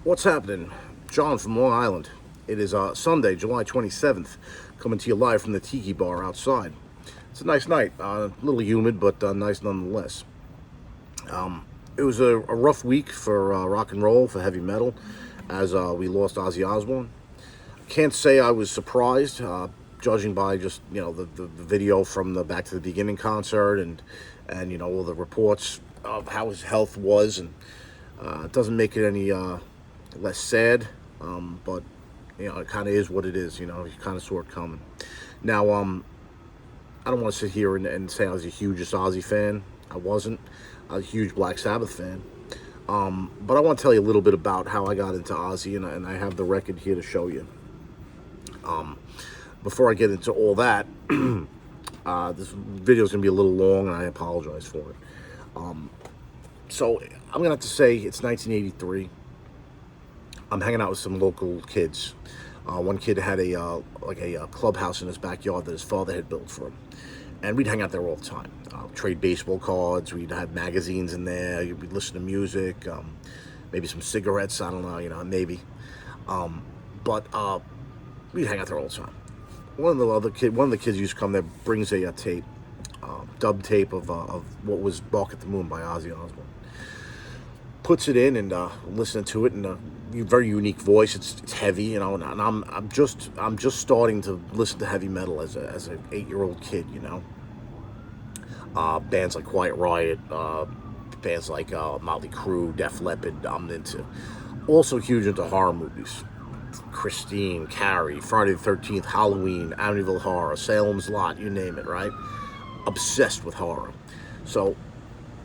What's happening? John from Long Island. It is Sunday, July 27th, coming to you live from the Tiki Bar outside. It's a nice night, a little humid, but nice nonetheless. It was a rough week for rock and roll, for heavy metal, as we lost Ozzy Osbourne. Can't say I was surprised, judging by just the video from the Back to the Beginning concert and all the reports of how his health was, and it doesn't make it any less sad, but it kind of is what it is. You kind of saw it coming. Now, I don't want to sit here and say I was the hugest Ozzy fan. I wasn't. I was a huge Black Sabbath fan. But I want to tell you a little bit about how I got into Ozzy, and I have the record here to show you. Before I get into all that, this video is going to be a little long, and I apologize for it. So I'm going to have to say it's 1983. I'm hanging out with some local kids. One kid had a clubhouse in his backyard that his father had built for him, and we'd hang out there all the time. Trade baseball cards. We'd have magazines in there. We'd listen to music. Maybe some cigarettes. I don't know. Maybe. But we'd hang out there all the time. One of the kids used to come there, brings a tape, dub tape of what was "Bark at the Moon" by Ozzy Osbourne. Puts it in and listening to it in a very unique voice. It's heavy, and I'm just starting to listen to heavy metal as an 8-year-old kid. Bands like Quiet Riot, bands like Motley Crue, Def Leppard. I'm into. Also huge into horror movies. Christine, Carrie, Friday the 13th, Halloween, Amityville Horror, Salem's Lot, you name it, right? Obsessed with horror. So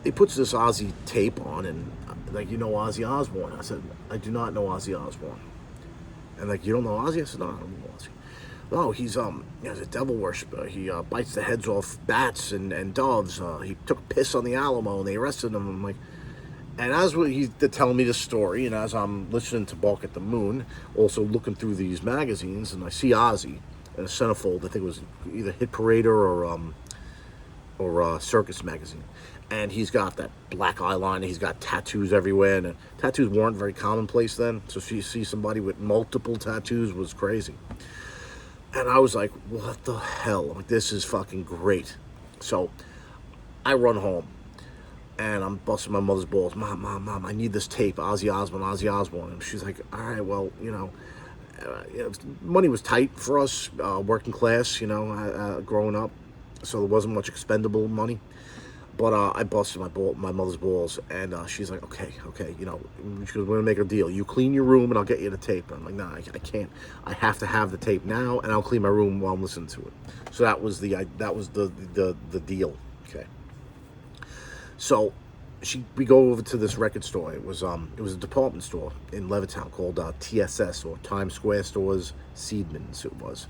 he puts this Ozzy tape on, and Ozzy Osbourne? I said, I do not know Ozzy Osbourne. And you don't know Ozzy? I said, no, I don't know Ozzy. No, he's a devil worshiper. He bites the heads off bats and doves. He took a piss on the Alamo, and they arrested him. I'm like, and as he's telling me the story, and as I'm listening to Bark at the Moon, also looking through these magazines, and I see Ozzy in a centerfold. I think it was either Hit Parader or Circus magazine. And he's got that black eyeliner. He's got tattoos everywhere. And tattoos weren't very commonplace then. So you see somebody with multiple tattoos was crazy. And I was like, what the hell? I'm like, this is fucking great. So I run home. And I'm busting my mother's balls. Mom, I need this tape. Ozzy Osbourne. And she's like, all right, well, money was tight for us, working class, growing up. So there wasn't much expendable money. But I busted my mother's balls, and she's like, okay, she goes, we're going to make a deal. You clean your room, and I'll get you the tape. And I'm like, nah, I can't. I have to have the tape now, and I'll clean my room while I'm listening to it. So that was the deal. Okay. So we go over to this record store. It was a department store in Levittown called TSS, or Times Square Stores Seedman's. It was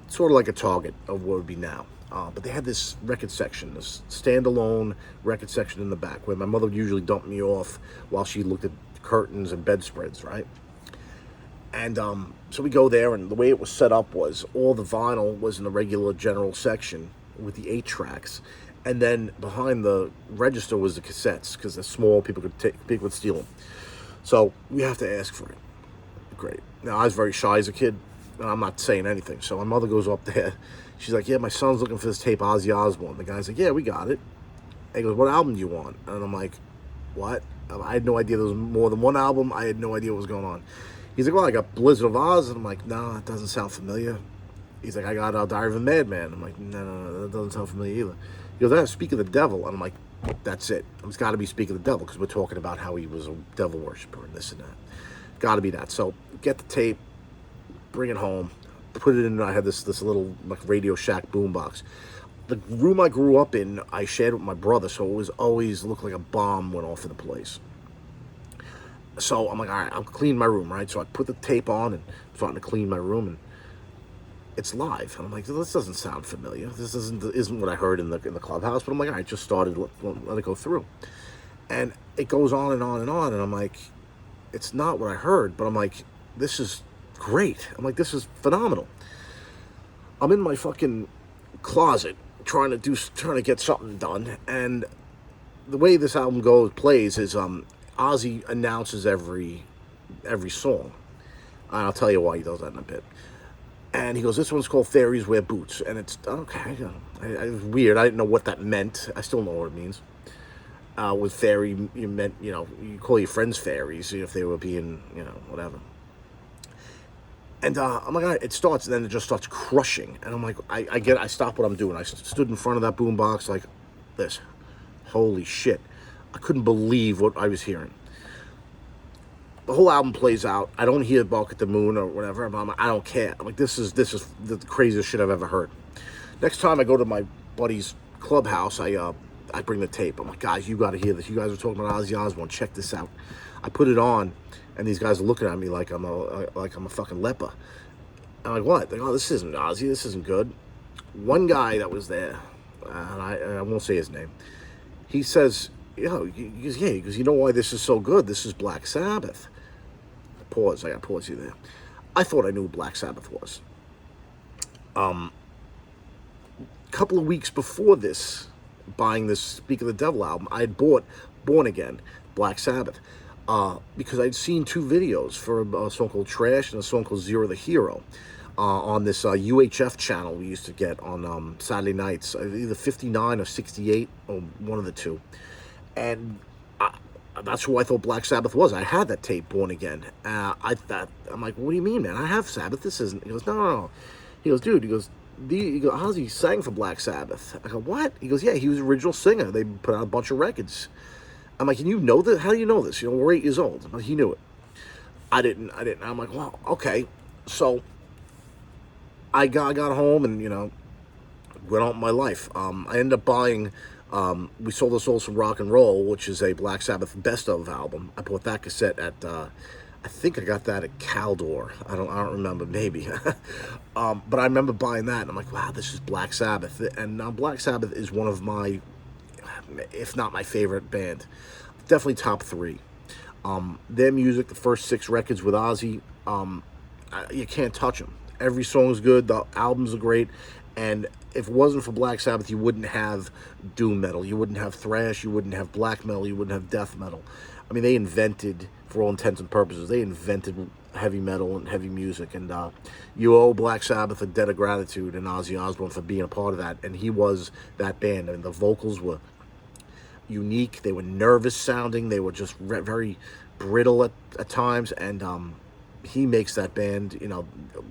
sort of like a Target of what would be now. But they had this record section, this standalone record section in the back, where my mother would usually dump me off while she looked at curtains and bedspreads, right? And so we go there, and the way it was set up was all the vinyl was in the regular general section with the 8 tracks, and then behind the register was the cassettes, because they're small, people would steal them. So we have to ask for it. Great. Now, I was very shy as a kid, and I'm not saying anything. So my mother goes up there. She's like, yeah, my son's looking for this tape, Ozzy Osbourne. The guy's like, yeah, we got it. And he goes, what album do you want? And I'm like, what? I had no idea there was more than one album. I had no idea what was going on. He's like, well, I got Blizzard of Oz. And I'm like, no, it doesn't sound familiar. He's like, I got Diary of a Madman. I'm like, no, that doesn't sound familiar either. He goes, I have Speak of the Devil. And I'm like, that's it. It's got to be Speak of the Devil, because we're talking about how he was a devil worshiper and this and that. Got to be that. So get the tape, bring it home, put it in. I had this little Radio Shack boombox. The room I grew up in, I shared with my brother, so it was always looked like a bomb went off in the place. So I'm like, all right, I'll clean my room, right? So I put the tape on and I'm starting to clean my room, and it's live. And I'm like, this doesn't sound familiar. This isn't what I heard in the clubhouse. But I'm like, all right, just started, let it go through. And it goes on and on and on, and I'm like, it's not what I heard, but I'm like, this is great. I'm like, this is phenomenal. I'm in my fucking closet trying to get something done, and the way this album plays is Ozzy announces every every song. And I'll tell you why he does that in a bit. And he goes, this one's called Fairies Wear Boots. And it's, okay, it was weird. I didn't know what that meant. I still know what it means. With fairy, you meant, you call your friends fairies if they were being, whatever. And I'm like, all right, it starts, and then it just starts crushing. And I'm like, I stop what I'm doing. I stood in front of that boombox like this. Holy shit. I couldn't believe what I was hearing. The whole album plays out. I don't hear Bark at the Moon or whatever. I don't care. I'm like, this is the craziest shit I've ever heard. Next time I go to my buddy's clubhouse, I bring the tape. I'm like, guys, you got to hear this. You guys are talking about Ozzy Osbourne. Check this out. I put it on, and these guys are looking at me like I'm a fucking leper. I'm like, what? They go, oh, this isn't Ozzy. This isn't good. One guy that was there, and I won't say his name. He says, he goes, you know why this is so good? This is Black Sabbath. Pause. I got to pause you there. I thought I knew what Black Sabbath was. A couple of weeks before this, buying this Speak of the Devil album, I had bought Born Again, Black Sabbath, because I'd seen two videos for a song called Trash and a song called Zero the Hero on this UHF channel we used to get on Saturday nights, either 59 or 68, or one of the two. And that's who I thought Black Sabbath was. I had that tape, Born Again. I'm like, what do you mean, man? I have Sabbath. This isn't. He goes, no. He goes, dude. He goes, Ozzy sang for Black Sabbath. I go, what? He goes, yeah, he was the original singer. They put out a bunch of records. I'm like, and you know that? How do you know this? We're 8 years old. But he knew it. I didn't. I'm like, well, okay. So I got home and went on with my life. I ended up buying. We sold the Souls from Rock and Roll, which is a Black Sabbath best of album. I bought that cassette at, I think I got that at Caldor. I don't remember, maybe. But I remember buying that, and I'm like, wow, this is Black Sabbath. And Black Sabbath is one of my, if not my favorite band, definitely top 3. Their music, the first 6 records with Ozzy, you can't touch them. Every song is good. The albums are great. And if it wasn't for Black Sabbath, you wouldn't have doom metal. You wouldn't have thrash. You wouldn't have black metal. You wouldn't have death metal. I mean, they invented, for all intents and purposes, they invented heavy metal and heavy music. And you owe Black Sabbath a debt of gratitude and Ozzy Osbourne for being a part of that. And he was that band. I mean, the vocals were unique. They were nervous sounding. They were just very brittle at times. And he makes that band,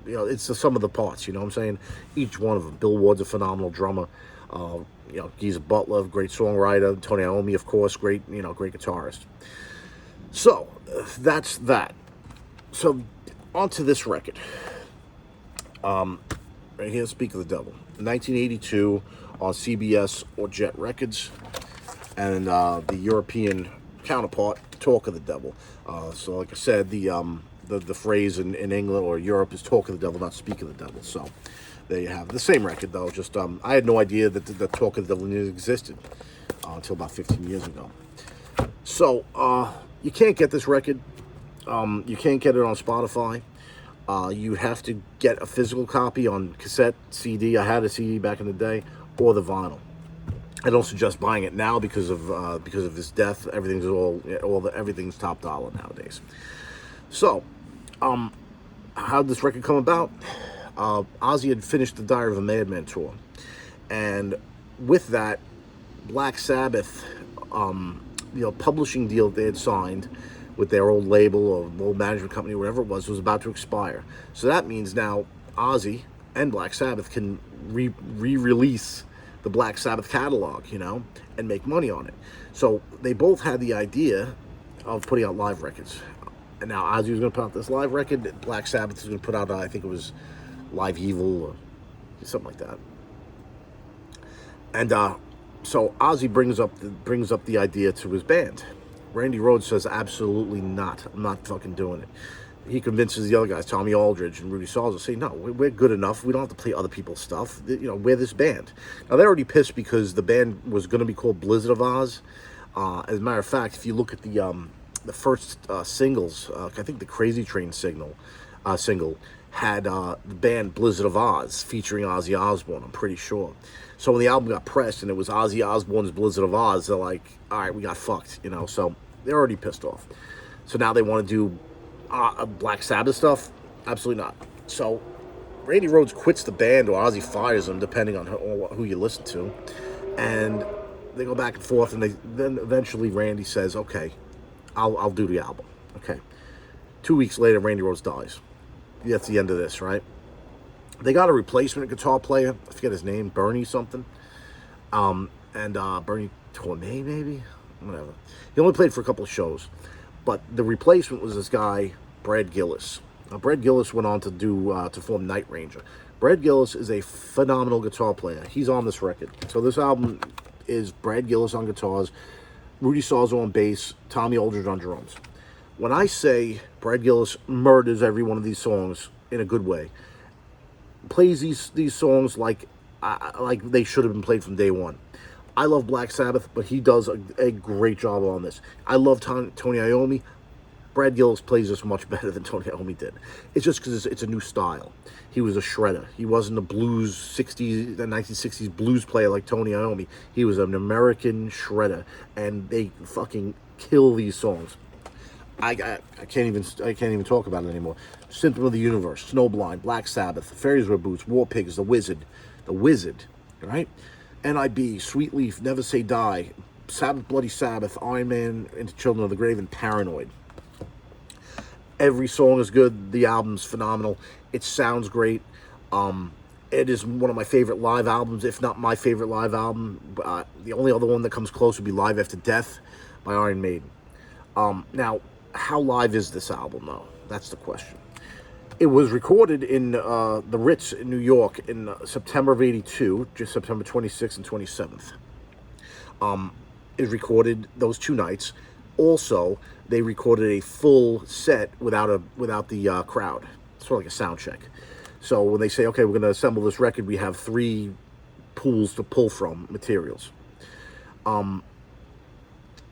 it's the sum of the parts, you know what I'm saying? Each one of them. Bill Ward's a phenomenal drummer. Geezer Butler, great songwriter. Tony Iommi, of course, great guitarist. So, that's that. So, on to this record. Right here, Speak of the Devil. 1982 on CBS or Jet Records. And the European counterpart, Talk of the Devil. So, like I said, the phrase in England or Europe is Talk of the Devil, not Speak of the Devil. So there you have it. The same record, though. Just I had no idea that the Talk of the Devil existed until about 15 years ago. So you can't get this record. You can't get it on Spotify. You have to get a physical copy on cassette, CD. I had a CD back in the day, or the vinyl. I don't suggest buying it now because of his death. Everything's top dollar nowadays. So, how did this record come about? Ozzy had finished the Diary of a Madman tour, and with that, Black Sabbath, publishing deal they had signed with their old label or old management company, whatever it was about to expire. So that means now Ozzy and Black Sabbath can re-release the Black Sabbath catalog, and make money on it. So they both had the idea of putting out live records. And now Ozzy was going to put out this live record. Black Sabbath was going to put out, I think it was Live Evil or something like that. And so Ozzy brings up the idea to his band. Randy Rhoads says, absolutely not. I'm not fucking doing it. He convinces the other guys, Tommy Aldridge and Rudy Salzer, say, no, we're good enough. We don't have to play other people's stuff. We're this band. Now, they're already pissed because the band was going to be called Blizzard of Oz. As a matter of fact, if you look at the first singles, I think the Crazy Train single had the band Blizzard of Oz featuring Ozzy Osbourne, I'm pretty sure. So when the album got pressed and it was Ozzy Osbourne's Blizzard of Oz, they're like, all right, we got fucked, so they're already pissed off. So now they want to do Black Sabbath stuff, absolutely not. So Randy Rhoads quits the band, or Ozzy fires him, depending on who you listen to, and they go back and forth, and then eventually Randy says, "Okay, I'll do the album." Okay. 2 weeks later, Randy Rhoads dies. That's the end of this, right? They got a replacement guitar player. I forget his name, Bernie something. And Bernie Torme, maybe? Whatever. He only played for a couple of shows. But the replacement was this guy, Brad Gillis. Now, Brad Gillis went on to to form Night Ranger. Brad Gillis is a phenomenal guitar player. He's on this record. So this album is Brad Gillis on guitars, Rudy Sarzo on bass, Tommy Aldridge on drums. When I say Brad Gillis murders every one of these songs in a good way, plays these songs like they should have been played from day one. I love Black Sabbath, but he does a great job on this. I love Tony Iommi. Brad Gillis plays this much better than Tony Iommi did. It's just because it's a new style. He was a shredder. He wasn't a blues 1960s blues player like Tony Iommi. He was an American shredder, and they fucking kill these songs. I can't even talk about it anymore. Symptom of the Universe, Snowblind, Black Sabbath, Fairies Wear Boots, War Pigs, The Wizard, right? N.I.B., Sweet Leaf, Never Say Die, Sabbath, Bloody Sabbath, Iron Man, Into Children of the Grave, and Paranoid. Every song is good. The album's phenomenal. It sounds great. It is one of my favorite live albums, if not my favorite live album. The only other one that comes close would be Live After Death by Iron Maiden. Now, how live is this album, though? That's the question. It was recorded in the Ritz in New York in September of '82, just September 26th and 27th. It recorded those 2 nights. Also, they recorded a full set without the crowd, sort of like a sound check. So when they say, okay, we're going to assemble this record, we have 3 pools to pull from materials.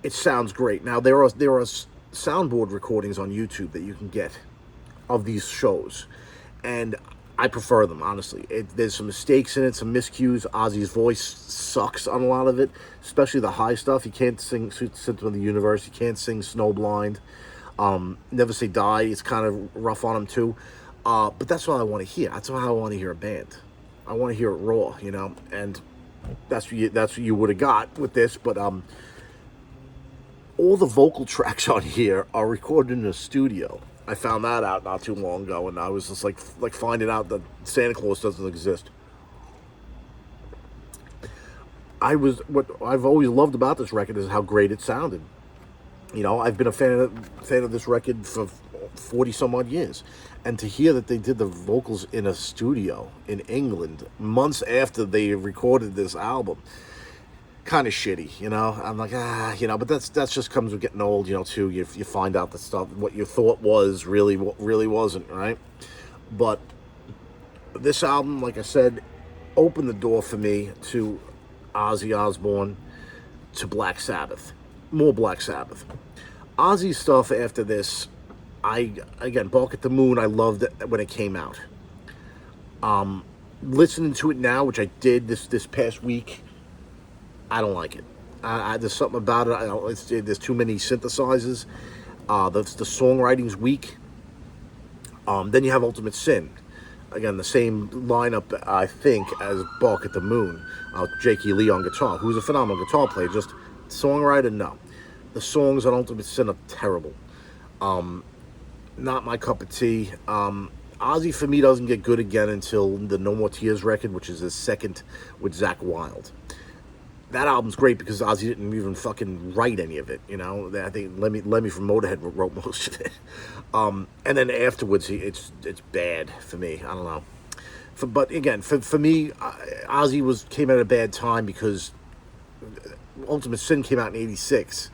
It sounds great. Now there are soundboard recordings on YouTube that you can get of these shows, and I prefer them, honestly. There's some mistakes in it, some miscues. Ozzy's voice sucks on a lot of it, especially the high stuff. He can't sing Symptom of the Universe. He can't sing Snowblind. Never Say Die. It's kind of rough on him too. But that's what I want to hear. That's how I want to hear a band. I want to hear it raw, and that's what you would have got with this. But all the vocal tracks on here are recorded in a studio. I found that out not too long ago, and I was just like finding out that Santa Claus doesn't exist. What I've always loved about this record is how great it sounded. I've been a fan of this record for 40 some odd years, and to hear that they did the vocals in a studio in England months after they recorded this album, kind of shitty, I'm like, but that's just comes with getting old, too. You find out that stuff, what you thought was really wasn't, right? But this album, like I said, opened the door for me to Ozzy Osbourne, to Black Sabbath, more Black Sabbath. Ozzy stuff after this, Bark at the Moon, I loved it when it came out. Listening to it now, which I did this past week, I don't like it. There's something about it. There's too many synthesizers. The songwriting's weak. Then you have Ultimate Sin. Again, the same lineup, I think, as Bark at the Moon. Jake E. Lee on guitar, who's a phenomenal guitar player. Just songwriter, no. The songs on Ultimate Sin are terrible. Not my cup of tea. Ozzy, for me, doesn't get good again until the No More Tears record, which is his second with Zakk Wylde. That album's great because Ozzy didn't even fucking write any of it, I think Lemmy from Motorhead wrote most of it. And then afterwards, it's bad for me. I don't know. But again, for me, Ozzy came at a bad time because Ultimate Sin came out in '86.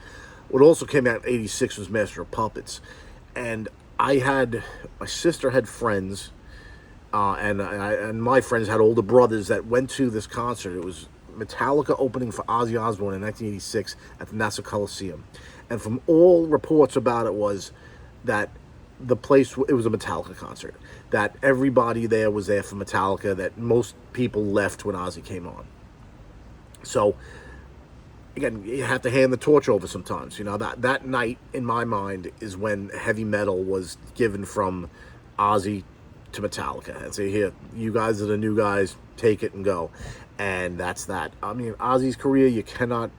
What also came out in '86 was Master of Puppets, and my sister had friends, and my friends had older brothers that went to this concert. It was Metallica opening for Ozzy Osbourne in 1986 at the Nassau Coliseum, and from all reports about it was that it was a Metallica concert, that everybody there was there for Metallica, that most people left when Ozzy came on. So again, you have to hand the torch over sometimes. You know, that night in my mind is when heavy metal was given from Ozzy to Metallica and say, here, you guys are the new guys, take it and go. And that's that. I mean, Ozzy's career, you cannot,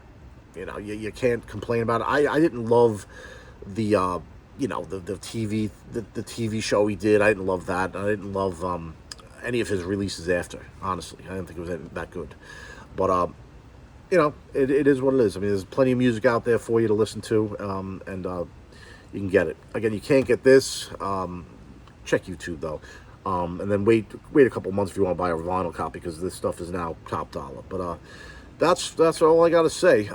you can't complain about it. I didn't love the the TV show he did. I didn't love that. I didn't love any of his releases after. Honestly, I didn't think it was that good. But it is what it is. I mean, there's plenty of music out there for you to listen to, and you can get it. Again, you can't get this. Check YouTube though, and then wait a couple months if you want to buy a vinyl copy, because this stuff is now top dollar. But that's all I gotta say.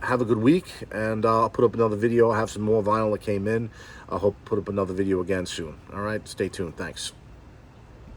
Have a good week, and I'll put up another video. I have some more vinyl that came in. I hope to put up another video again soon. All right, stay tuned. Thanks.